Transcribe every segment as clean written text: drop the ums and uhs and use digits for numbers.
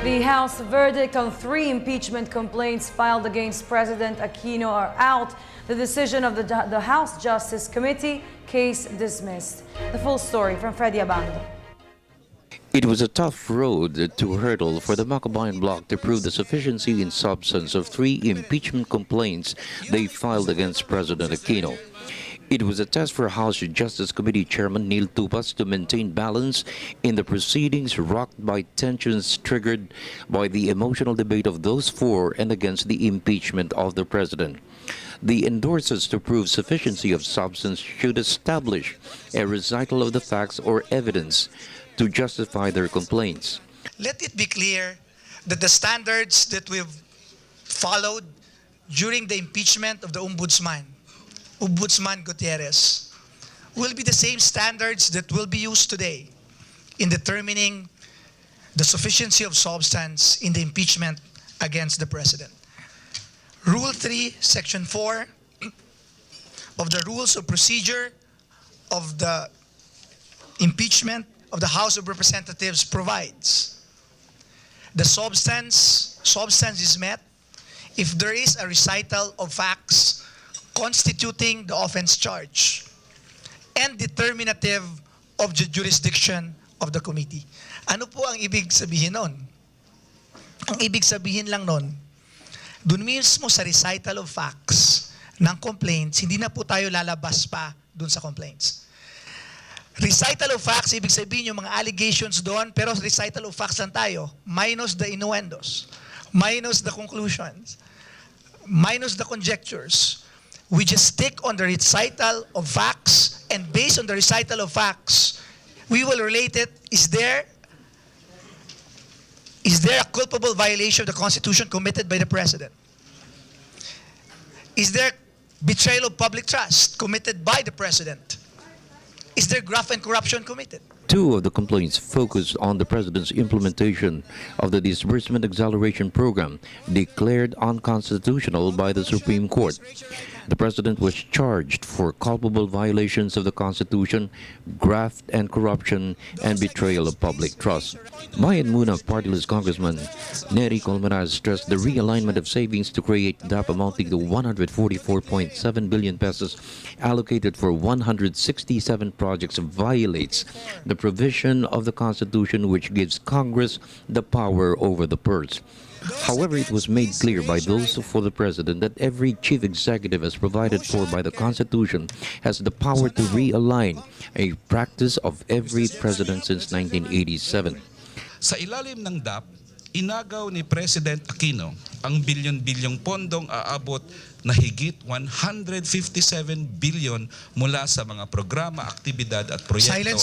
The House verdict on 3 impeachment complaints filed against President Aquino are out. The decision of the House Justice Committee, case dismissed. The full story from Freddie Abando. It was a tough road to hurdle for the Makabayan bloc to prove the sufficiency in substance of 3 impeachment complaints they filed against President Aquino. It was a test for House Justice Committee Chairman Neil Tupas to maintain balance in the proceedings rocked by tensions triggered by the emotional debate of those for and against the impeachment of the president. The endorsers to prove sufficiency of substance should establish a recital of the facts or evidence to justify their complaints. Let it be clear that the standards that we've followed during the impeachment of the Ombudsman Gutierrez will be the same standards that will be used today in determining the sufficiency of substance in the impeachment against the President. Rule 3, Section 4 of the Rules of Procedure of the impeachment of the House of Representatives provides the substance is met if there is a recital of facts constituting the offense charge and determinative of the jurisdiction of the committee. Ano po ang ibig sabihin nun? Ang ibig sabihin lang nun, dun mismo sa recital of facts ng complaints, hindi na po tayo lalabas pa dun sa complaints. Recital of facts, ibig sabihin yung mga allegations doon, pero recital of facts lang tayo, minus the innuendos, minus the conclusions, minus the conjectures. We just stick on the recital of facts, and based on the recital of facts, we will relate it. Is there a culpable violation of the Constitution committed by the President? Is there betrayal of public trust committed by the President? Is there graft and corruption committed? 2 of the complaints focused on the President's implementation of the Disbursement Acceleration Program, declared unconstitutional by the Supreme Court. The President was charged for culpable violations of the Constitution, graft and corruption, and betrayal of public trust. Bayan Muna Party-list Congressman Neri Colmenares stressed the realignment of savings to create DAP amounting to 144.7 billion pesos allocated for 167 projects violates the provision of the Constitution which gives Congress the power over the purse. However, it was made clear by those for the President that every chief executive as provided for by the Constitution has the power to realign, a practice of every president since 1987. Sa ilalim ng DAP, inagaw ni President Aquino ang bilyon-bilyong pondong aabot na higit 157 billion mula sa mga programa, aktibidad at proyekto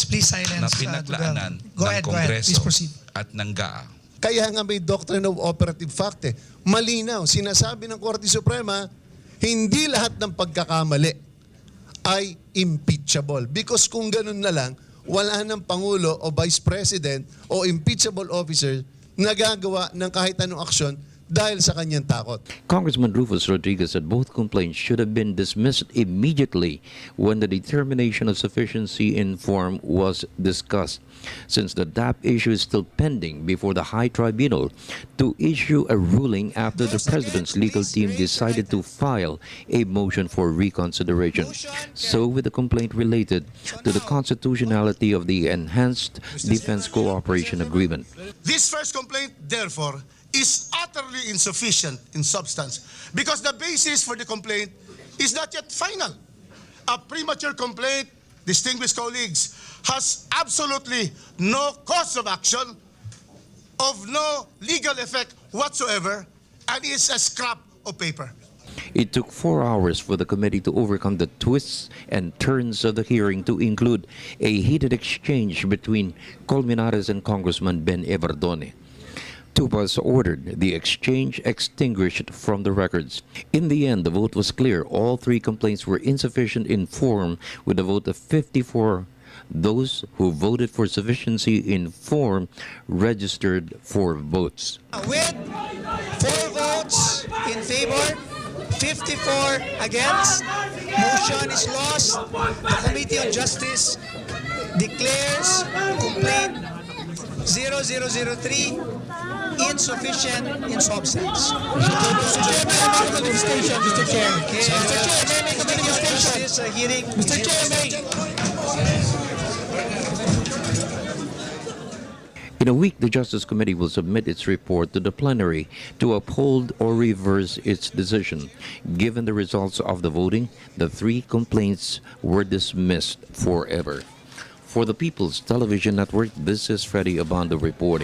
na pinaglaanan ng Kongreso at ng GAA. Kaya nga may doctrine of operative fact Malinaw, sinasabi ng Korte Suprema, hindi lahat ng pagkakamali ay impeachable. Because kung ganun na lang, wala ng Pangulo o Vice President o impeachable officer na gagawa ng kahit anong aksyon dahil sa kanyang takot. Congressman Rufus Rodriguez said both complaints should have been dismissed immediately when the determination of sufficiency in form was discussed, since the DAP issue is still pending before the High Tribunal to issue a ruling after the President's legal team decided to file a motion for reconsideration. So with the complaint related to the constitutionality of the Enhanced Defense Cooperation Agreement. This first complaint, therefore, is utterly insufficient in substance because the basis for the complaint is not yet final. A premature complaint, distinguished colleagues, has absolutely no cause of action, of no legal effect whatsoever, and is a scrap of paper. It took 4 hours for the committee to overcome the twists and turns of the hearing to include a heated exchange between Colmenares and Congressman Ben Everdone. Tupas ordered the exchange extinguished from the records. In the end, the vote was clear. All 3 complaints were insufficient in form with a vote of 54. Those who voted for sufficiency in form registered 4 votes. With 4 votes in favor, 54 against, motion is lost. The Committee on Justice declares complaint 0003 insufficient in substance. Mr. Chair, This hearing. Mr. Chair, In a week, the Justice Committee will submit its report to the plenary to uphold or reverse its decision. Given the results of the voting, the 3 complaints were dismissed forever. For the People's Television Network, this is Freddie Abando reporting.